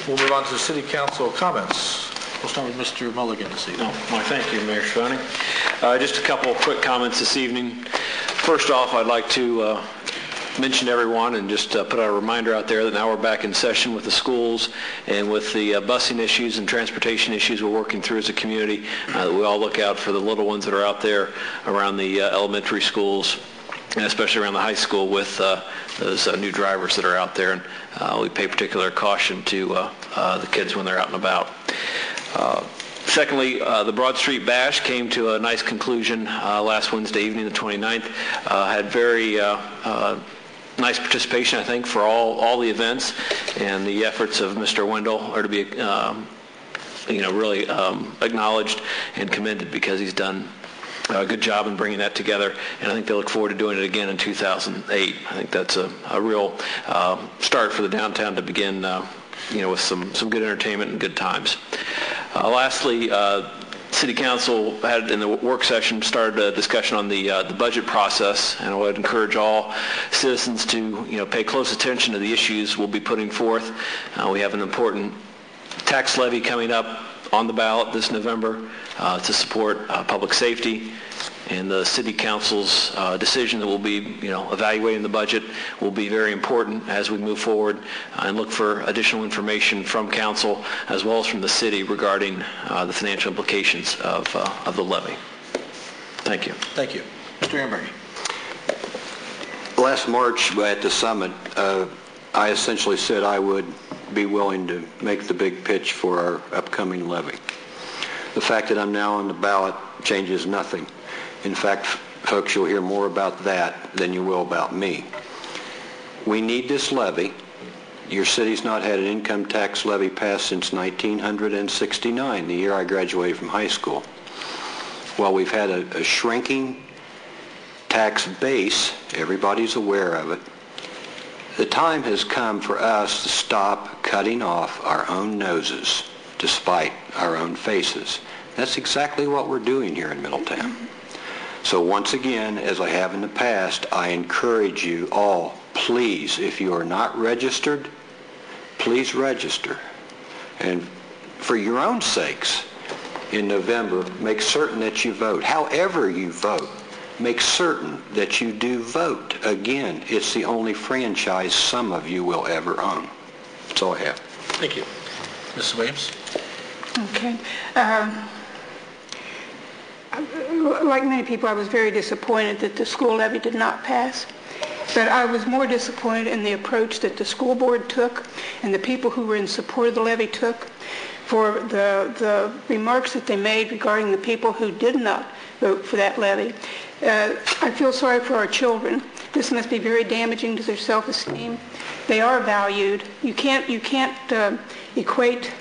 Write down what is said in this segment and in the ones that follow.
We'll move on to the City Council comments. We'll start with Mr. Mulligan this evening. Well, thank you, Mayor Schwanning. Just a couple of quick comments this evening. First off, I'd like to mention to everyone and just put a reminder out there that now we're back in session with the schools and with the busing issues and transportation issues we're working through as a community, that we all look out for the little ones that are out there around the elementary schools, and especially around the high school with those new drivers that are out there. And we pay particular caution to the kids when they're out and about. Secondly, the Broad Street Bash came to a nice conclusion last Wednesday evening, the 29th. Had very nice participation, I think, for all the events, and the efforts of Mr. Wendell are to be really acknowledged and commended, because he's done a good job in bringing that together, and I think they look forward to doing it again in 2008. I think that's a real start for the downtown to begin with some good entertainment and good times. Lastly, City Council had in the work session started a discussion on the budget process, and I would encourage all citizens to pay close attention to the issues we'll be putting forth. We have an important tax levy coming up on the ballot this November to support public safety, and the City Council's decision that we'll be evaluating the budget will be very important as we move forward and look for additional information from Council as well as from the City regarding the financial implications of the levy. Thank you. Thank you. Mr. Ehrenberg. Last March at the summit, I essentially said I would be willing to make the big pitch for our upcoming levy. The fact that I'm now on the ballot changes nothing. In fact, folks, you'll hear more about that than you will about me. We need this levy. Your city's not had an income tax levy passed since 1969, the year I graduated from high school. Well, we've had a shrinking tax base. Everybody's aware of it. The time has come for us to stop cutting off our own noses to spite our own faces. That's exactly what we're doing here in Middletown. So once again, as I have in the past, I encourage you all, please, if you are not registered, please register. And for your own sakes, in November, make certain that you vote. However you vote, make certain that you do vote. Again, it's the only franchise some of you will ever own. That's all I have. Thank you. Mrs. Williams. Okay. Like many people, I was very disappointed that the school levy did not pass. But I was more disappointed in the approach that the school board took and the people who were in support of the levy took, for the remarks that they made regarding the people who did not vote for that levy. I feel sorry for our children. This must be very damaging to their self-esteem. They are valued. You can't equate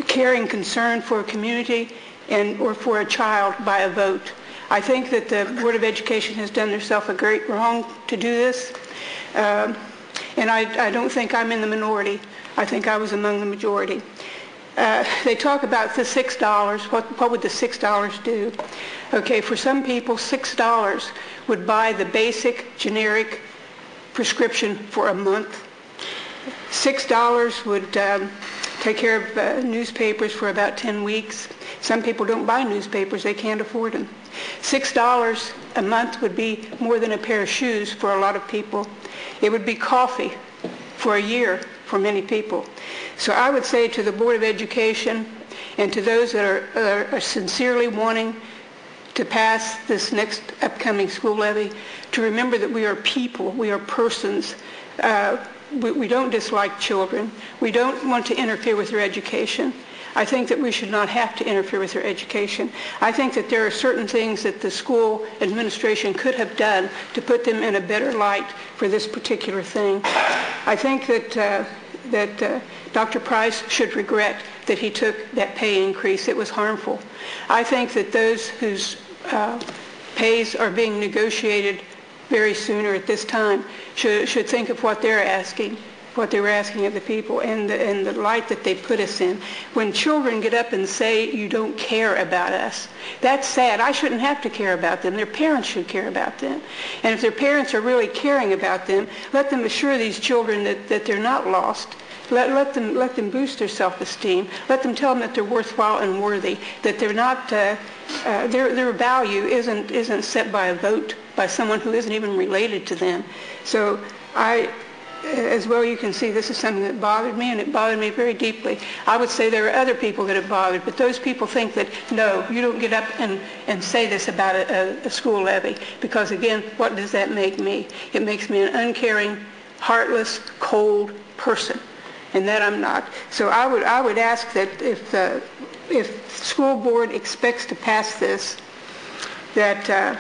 caring concern for a community or for a child by a vote. I think that the Board of Education has done themselves a great wrong to do this, and I don't think I'm in the minority. I think I was among the majority. They talk about the $6. What would the $6 do? Okay, for some people, $6 would buy the basic generic prescription for a month. $6 would take care of newspapers for about 10 weeks. Some people don't buy newspapers. They can't afford them. $6 a month would be more than a pair of shoes for a lot of people. It would be coffee for a year for many people. So I would say to the Board of Education and to those that are sincerely wanting to pass this next upcoming school levy, to remember that we are people, we are persons. We don't dislike children. We don't want to interfere with their education. I think that we should not have to interfere with their education. I think that there are certain things that the school administration could have done to put them in a better light for this particular thing. I think that Dr. Price should regret that he took that pay increase. It was harmful. I think that those whose pays are being negotiated very soon or at this time should think of what they're asking, what they were asking of the people, and the light that they put us in. When children get up and say, you don't care about us, that's sad. I shouldn't have to care about them. Their parents should care about them. And if their parents are really caring about them, let them assure these children that they're not lost, Let them boost their self-esteem. Let them tell them that they're worthwhile and worthy, that they're not, their value isn't set by a vote by someone who isn't even related to them. So as well, you can see this is something that bothered me, and it bothered me very deeply. I would say there are other people that it bothered, but those people think that, no, you don't get up and say this about a school levy, because again, what does that make me? It makes me an uncaring, heartless, cold person, and that I'm not. So I would ask that if the school board expects to pass this, that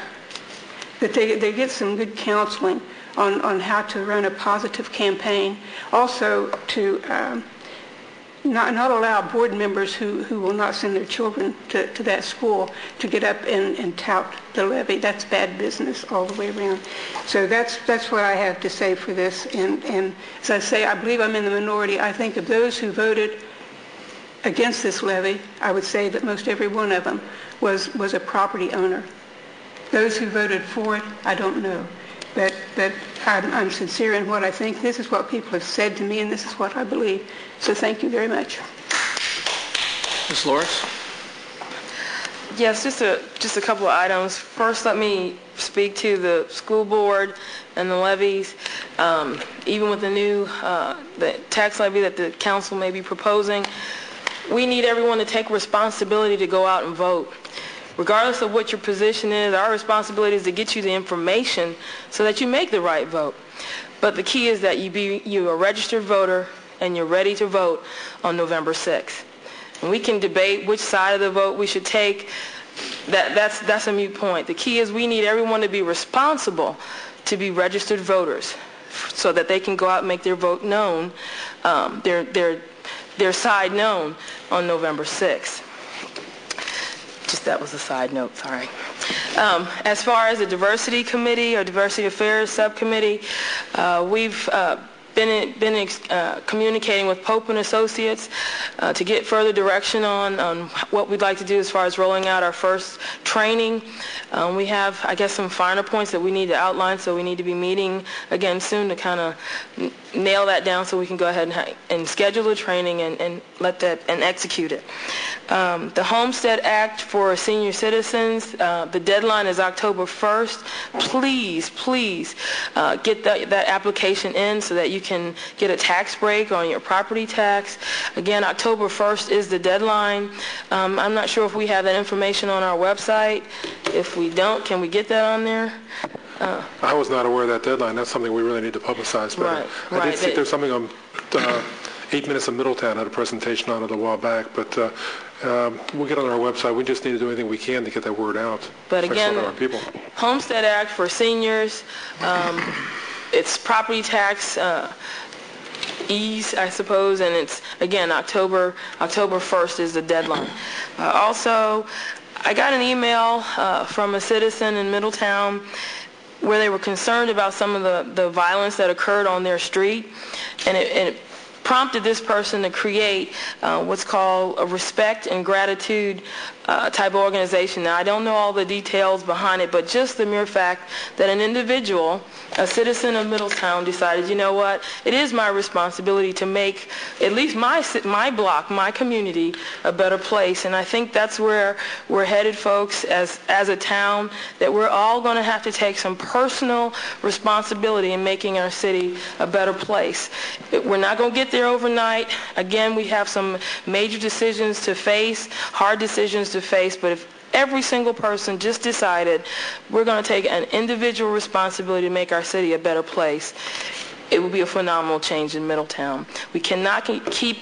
they get some good counseling on how to run a positive campaign. Also, to not allow board members who will not send their children to that school to get up and tout the levy. That's bad business all the way around. So that's what I have to say for this. And as I say, I believe I'm in the minority. I think of those who voted against this levy, I would say that most every one of them was a property owner. Those who voted for it, I don't know. But I'm sincere in what I think. This is what people have said to me, and this is what I believe. So thank you very much. Ms. Lawrence? Yes, just a couple of items. First, let me speak to the school board and the levies. Even with the new the tax levy that the council may be proposing, we need everyone to take responsibility to go out and vote. Regardless of what your position is, our responsibility is to get you the information so that you make the right vote. But the key is that you're a registered voter and you're ready to vote on November 6th. And we can debate which side of the vote we should take. That's a moot point. The key is we need everyone to be responsible to be registered voters so that they can go out and make their vote known, their side known on November 6th. Just that was a side note, sorry. As far as the diversity committee or diversity affairs subcommittee, we've been communicating with Pope and Associates to get further direction on what we'd like to do as far as rolling out our first training. We have, I guess, some finer points that we need to outline, so we need to be meeting again soon to kind of nail that down so we can go ahead and schedule the training and let that and execute it. The Homestead Act for senior citizens, the deadline is October 1st. Please get that application in so that you can get a tax break on your property tax. Again, October 1st is the deadline. I'm not sure if we have that information on our website. If we don't, can we get that on there? I was not aware of that deadline. That's something we really need to publicize better. Right. I did see there's something on 8 Minutes of Middletown had a presentation on it a while back, but we'll get on our website. We just need to do anything we can to get that word out. But again, our people. Homestead Act for seniors, it's property tax ease, I suppose, and it's, again, October 1st is the deadline. Also, I got an email from a citizen in Middletown where they were concerned about some of the violence that occurred on their street, and it prompted this person to create what's called a respect and gratitude type of organization. Now, I don't know all the details behind it, but just the mere fact that an individual, a citizen of Middletown, decided, you know what, it is my responsibility to make at least my block, my community, a better place. And I think that's where we're headed, folks, as a town, that we're all going to have to take some personal responsibility in making our city a better place. We're not going to get there overnight. Again, we have some major decisions to face, hard decisions to face, but if every single person just decided we're going to take an individual responsibility to make our city a better place, it would be a phenomenal change in Middletown. We cannot keep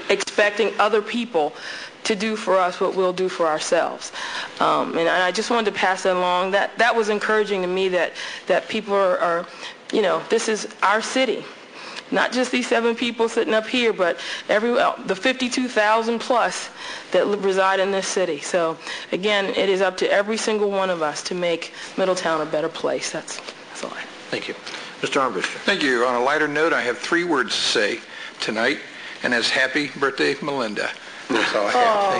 expecting other people to do for us what we'll do for ourselves. And I just wanted to pass that along. That was encouraging to me that people are, you know, this is our city. Not just these 7 people sitting up here, but the 52,000 plus that reside in this city. So again, it is up to every single one of us to make Middletown a better place. That's all I have. Thank you. Mr. Armbruster. Thank you. On a lighter note, I have 3 words to say tonight, and as happy birthday, Melinda. That's all I have.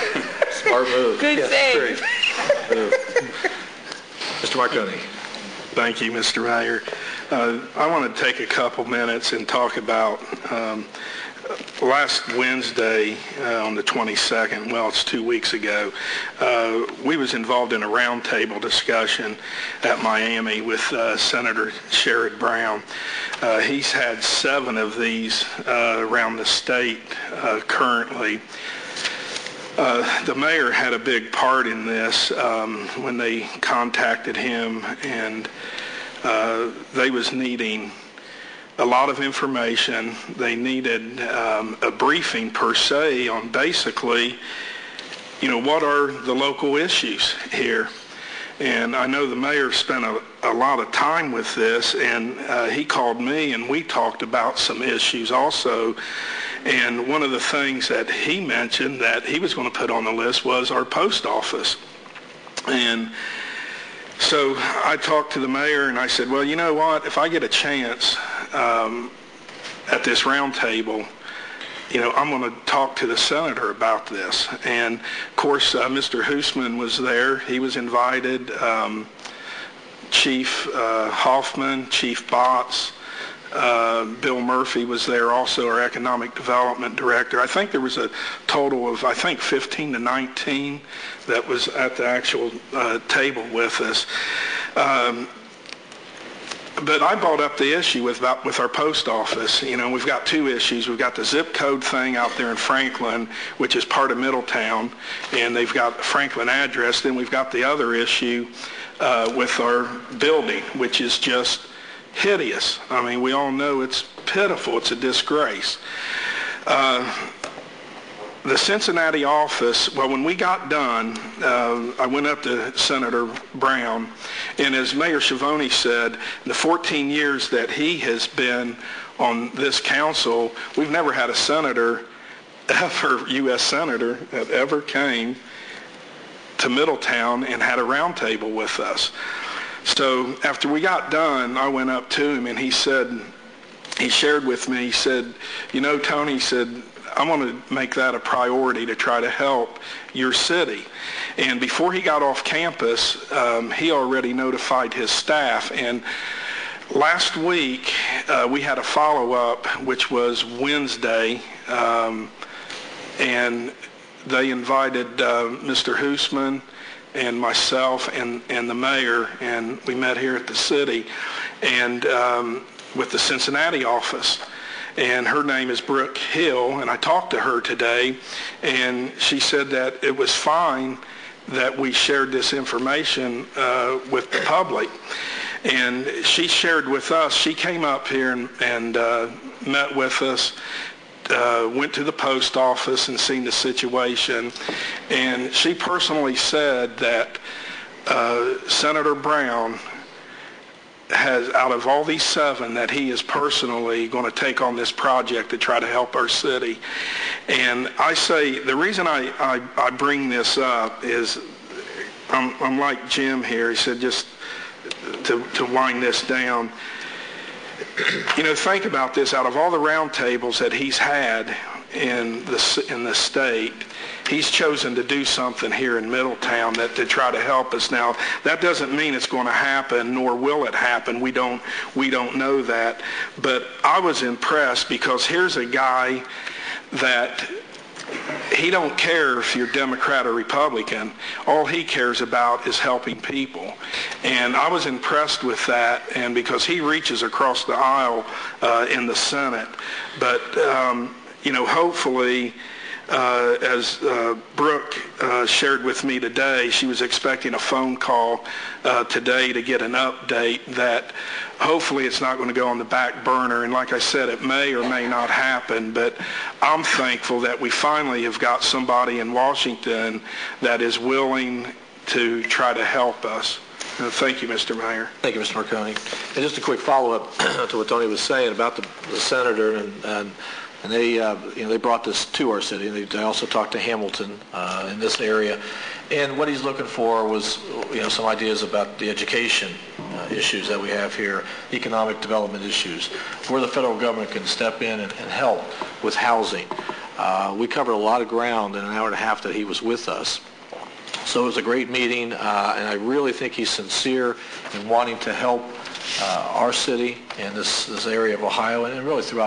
Thank you. Smart move. Good save. Move. Mr. Marconi. Thank you, Mr. Mayor. I want to take a couple minutes and talk about last Wednesday on the 22nd, well, it's 2 weeks ago, we was involved in a roundtable discussion at Miami with Senator Sherrod Brown. He's had 7 of these around the state currently. The mayor had a big part in this when they contacted him, and they was needing a lot of information. They needed a briefing per se on basically, what are the local issues here. And I know the mayor spent a lot of time with this, and he called me and we talked about some issues also. And one of the things that he mentioned that he was going to put on the list was our post office. And so I talked to the mayor and I said, well, you know what, if I get a chance at this round table, I'm going to talk to the senator about this. And of course, Mr. Hoosman was there. He was invited. Chief Hoffman, Chief Botts, Bill Murphy was there also, our economic development director. I think there was a total of, 15 to 19 that was at the actual table with us. But I brought up the issue with our post office. We've got 2 issues. We've got the zip code thing out there in Franklin, which is part of Middletown, and they've got a Franklin address. Then we've got the other issue with our building, which is just hideous. I mean, we all know it's pitiful. It's a disgrace. The Cincinnati office, well, when we got done, I went up to Senator Brown, and as Mayor Schiavone said, in the 14 years that he has been on this council, we've never had a senator, U.S. senator, that ever came to Middletown and had a roundtable with us. So after we got done, I went up to him and he shared with me, he said, Tony, he said, I'm going to make that a priority to try to help your city. And before he got off campus, he already notified his staff. And last week, we had a follow-up, which was Wednesday, and they invited Mr. Hoosman and myself and the mayor, and we met here at the city, and with the Cincinnati office. And her name is Brooke Hill, and I talked to her today, and she said that it was fine that we shared this information with the public. And she shared with us, she came up here and met with us, went to the post office and seen the situation, and she personally said that Senator Brown has, out of all these 7, that he is personally going to take on this project to try to help our city. And I say, the reason I bring this up is, I'm like Jim here, he said, just to wind this down, think about this, out of all the roundtables that he's had in the state, he's chosen to do something here in Middletown to try to help us. Now, that doesn't mean it's going to happen, nor will it happen. We don't know that. But I was impressed because here's a guy that he don't care if you're Democrat or Republican. All he cares about is helping people. And I was impressed with that, and because he reaches across the aisle in the Senate. But, hopefully, as Brooke shared with me today, she was expecting a phone call today to get an update that hopefully it's not going to go on the back burner. And like I said, it may or may not happen, but I'm thankful that we finally have got somebody in Washington that is willing to try to help us. Thank you, Mr. Mayor. Thank you, Mr. Marconi. And just a quick follow-up to what Tony was saying about the senator, and they brought this to our city, and they also talked to Hamilton in this area. And what he's looking for was, some ideas about the education issues that we have here, economic development issues, where the federal government can step in and help with housing. We covered a lot of ground in an hour and a half that he was with us. So it was a great meeting, and I really think he's sincere in wanting to help our city and this area of Ohio, and really throughout